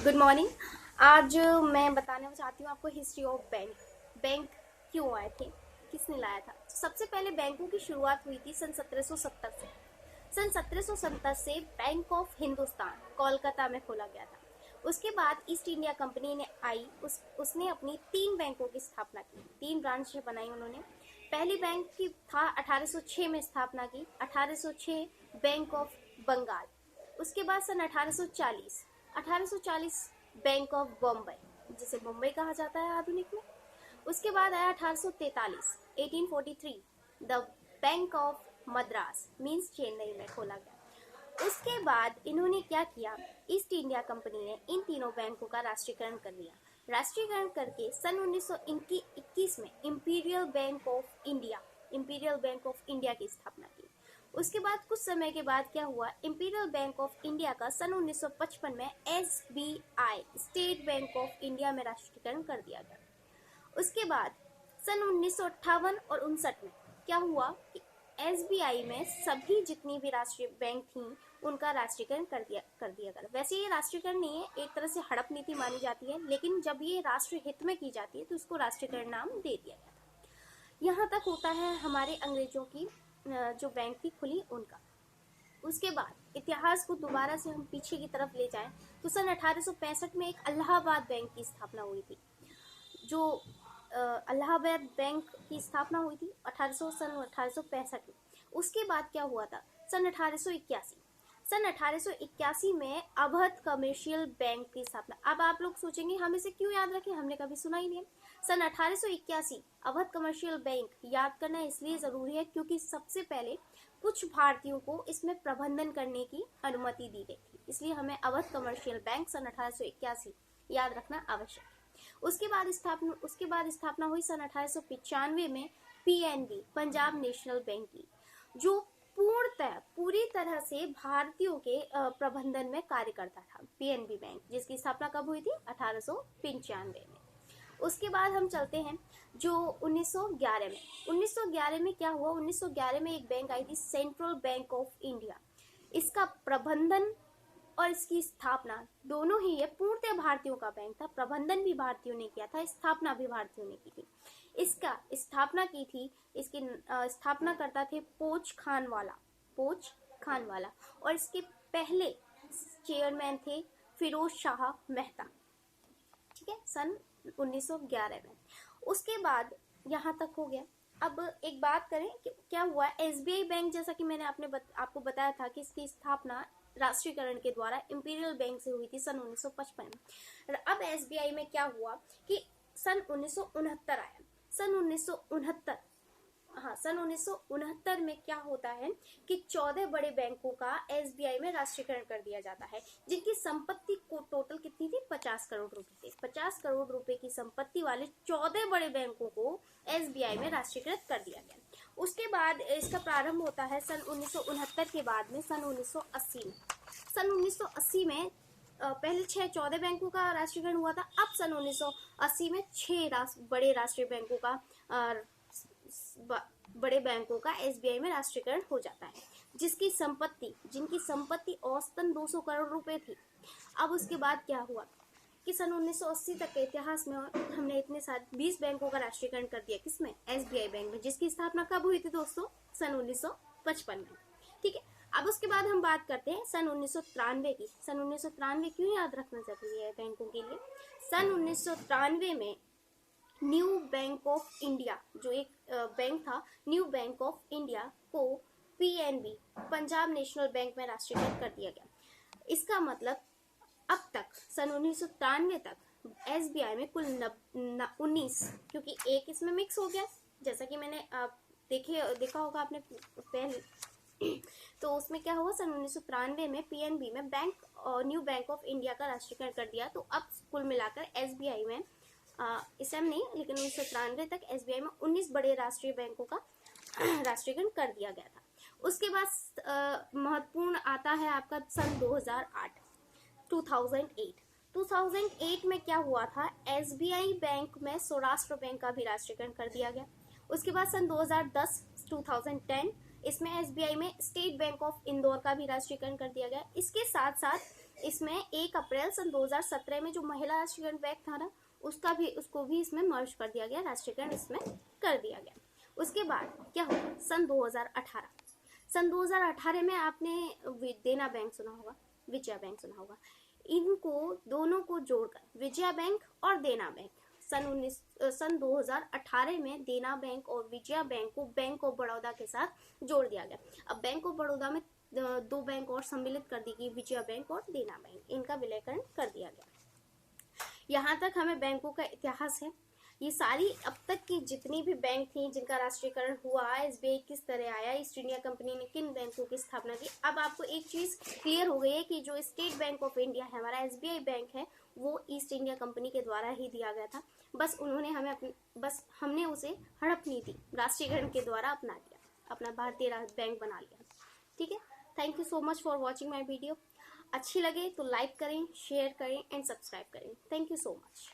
Good morning. आज मैं बताने चाहती हूँ आपको हिस्ट्री ऑफ बैंक। बैंक क्यों आए थे, किसने लाया था। सबसे पहले बैंकों की शुरुआत हुई थी सन 1770 से। सन 1770 से बैंक ऑफ हिंदुस्तान कोलकाता में खोला गया था। उसके बाद ईस्ट इंडिया कंपनी ने आई, उसने अपनी 3 बैंकों की स्थापना की, 3 ब्रांचें बनाई उन्होंने। पहली बैंक की था 1806 में स्थापना की, 1806 बैंक ऑफ बंगाल। उसके बाद सन 1840 बैंक ऑफ बॉम्बे, जिसे मुंबई कहा जाता है आधुनिक में। उसके बाद आया 1843, 1843 the bank of Madras means Chennai में खोला गया। उसके बाद इन्होंने क्या किया, ईस्ट इंडिया कंपनी ने इन तीनों बैंकों का राष्ट्रीयकरण कर लिया। राष्ट्रीयकरण करके सन 1921 में इंपीरियल बैंक ऑफ इंडिया की स्थापना की। उसके बाद कुछ समय के बाद क्या हुआ, इंपीरियल बैंक ऑफ इंडिया का सन 1955 में SBI state bank of India में राष्ट्रीयकरण कर दिया गया। उसके बाद सन 1958 और 59 में क्या हुआ कि एसबीआई में सभी जितनी भी राष्ट्रीय बैंक थी उनका राष्ट्रीयकरण कर दिया गया। वैसे ये राष्ट्रीयकरण नहीं है, एक तरह से हड़प नीति मानी जाती है, लेकिन जब ये राष्ट्र हित में की जाती है तो इसको राष्ट्रीयकरण नाम दे दिया गया था। यहाँ तक होता है हमारे अंग्रेजों की जो बैंक थी खुली उनका। उसके बाद इतिहास को दोबारा से हम पीछे की तरफ ले जाएं तो सन 1865 में एक इलाहाबाद बैंक की स्थापना हुई थी। जो इलाहाबाद बैंक की स्थापना हुई थी सन 1865 में। उसके बाद क्या हुआ था, सन 1881 में अवध कमर्शियल बैंक की स्थापना। अब आप लोग सोचेंगे हम इसे क्यों याद रखें, हमने कभी सुना ही नहीं। सन 1881 अवध कमर्शियल बैंक याद करना इसलिए जरूरी है क्योंकि सबसे पहले कुछ भारतीयों को इसमें प्रबंधन करने की अनुमति दी गई थी, इसलिए हमें अवध कमर्शियल बैंक सन 1881 याद रखना आवश्यक है। उसके बाद स्थापना हुई सन 1895 में पीएनबी पंजाब नेशनल बैंक की, जो पूरी तरह से भारतीयों के प्रबंधन में कार्य करता था। पीएनबी बैंक जिसकी स्थापना कब हुई थी, 1895 में। उसके बाद हम चलते हैं जो 1911 में क्या हुआ, 1911 में एक बैंक आई थी सेंट्रल बैंक ऑफ इंडिया। इसका प्रबंधन और इसकी स्थापना दोनों ही, ये पूर्णतः भारतीयों का बैंक था, प्रबंधन भी भारतीयों ने किया था, स्थापना भी भारतीयों ने की थी। इसकी स्थापना करता थे पोच खानवाला और इसके पहले चेयरमैन थे फिरोज शाह मेहता। ठीक है, सन 1911 में। उसके बाद यहाँ तक हो गया। अब एक बात करें कि क्या हुआ, एसबीआई बैंक जैसा कि मैंने आपको बताया था कि इसकी स्थापना राष्ट्रीयकरण के द्वारा इंपीरियल बैंक से हुई थी सन 1955 में। अब एसबीआई में क्या हुआ कि सन 1969 आया। सन 1969 में क्या होता है कि 14 बड़े बैंकों का एसबीआई में राष्ट्रीयकरण कर दिया जाता है, जिनकी संपत्ति को टोटल कितनी थी, 50 करोड़ रुपए थे। 50 करोड़ रुपए की संपत्ति वाले 14 बड़े बैंकों को एसबीआई में राष्ट्रीयकृत कर दिया गया। उसके बाद इसका प्रारंभ होता है सन 1969 के बाद में सन 1980 में। सन 1980 में पहले 14 बैंकों का राष्ट्रीयकरण हुआ था। अब सन 1980 में 6 बड़े राष्ट्रीय बैंकों का बड़े बैंकों का एसबीआई में राष्ट्रीयकरण हो जाता है, जिनकी संपत्ति औसतन 200 करोड़ रुपए थी। अब उसके बाद क्या हुआ कि सन 1980 तक के इतिहास में हमने इतने सारे 20 बैंकों का राष्ट्रीयकरण कर दिया, किसमें, एसबीआई बैंक में, जिसकी स्थापना कब हुई थी दोस्तों, सन 1955 में। ठीक है, अब उसके बाद हम बात करते हैं सन 1993 की। सन 1993 क्यों याद रखना जरूरी है बैंकों के लिए, सन 1993 में न्यू बैंक ऑफ इंडिया, जो एक बैंक था, न्यू बैंक ऑफ इंडिया को पीएनबी पंजाब नेशनल बैंक में राष्ट्रीयकृत कर दिया गया। इसका मतलब अब तक सन 1993 तक एसबीआई में कुल 19, क्योंकि एक इसमें मिक्स हो गया, जैसा कि मैंने देखा होगा आपने पहले। तो उसमें क्या हुआ, सन 1993 में पीएनबी में न्यू बैंक ऑफ इंडिया का राष्ट्रीयकरण कर दिया। तो अब कुल मिलाकर एसबीआई में इस टाइम नहीं, लेकिन 1993 तक एसबीआई में 19 बड़े राष्ट्रीय बैंकों का राष्ट्रीयकरण कर दिया गया था। उसके बाद महत्वपूर्ण आता है आपका सन 2008 में क्या हुआ था, एसबीआई बैंक में सौराष्ट्र बैंक का भी राष्ट्रीयकरण कर दिया गया। उसके बाद सन 2010 इसमें एसबीआई में स्टेट बैंक ऑफ इंदौर का भी राष्ट्रीयकरण कर दिया गया। इसके साथ साथ इसमें 1 अप्रैल सन 2017 में जो महिला राष्ट्रीयकरण बैंक था ना, उसको भी इसमें मर्ज कर दिया गया, राष्ट्रीयकरण इसमें कर दिया गया। उसके बाद क्या हुआ, सन 2018 में आपने देना बैंक सुना होगा, विजया बैंक सुना होगा। इनको दोनों को जोड़कर विजया बैंक और देना बैंक सन 2018 में देना बैंक और विजया बैंक को बैंक ऑफ बड़ौदा के साथ जोड़ दिया गया। अब बैंक ऑफ बड़ौदा में 2 बैंक और सम्मिलित कर दी गई, विजया बैंक और देना बैंक, इनका विलयकरण कर दिया गया। यहाँ तक हमें बैंकों का इतिहास है। ये सारी अब तक की जितनी भी बैंक थी जिनका राष्ट्रीयकरण हुआ, एसबीआई किस तरह आया, ईस्ट इंडिया कंपनी ने किन बैंकों की स्थापना की। अब आपको एक चीज क्लियर हो गई है कि जो स्टेट बैंक ऑफ इंडिया है, हमारा एसबीआई बैंक है, वो ईस्ट इंडिया कंपनी के द्वारा ही दिया गया था। बस हमने उसे हड़प नीति राष्ट्रीयकरण के द्वारा अपना लिया, अपना भारतीय बैंक बना लिया। ठीक है, thank you so much for watching my video. अच्छी लगे तो लाइक करें, शेयर करें एंड सब्सक्राइब करें। Thank you so much.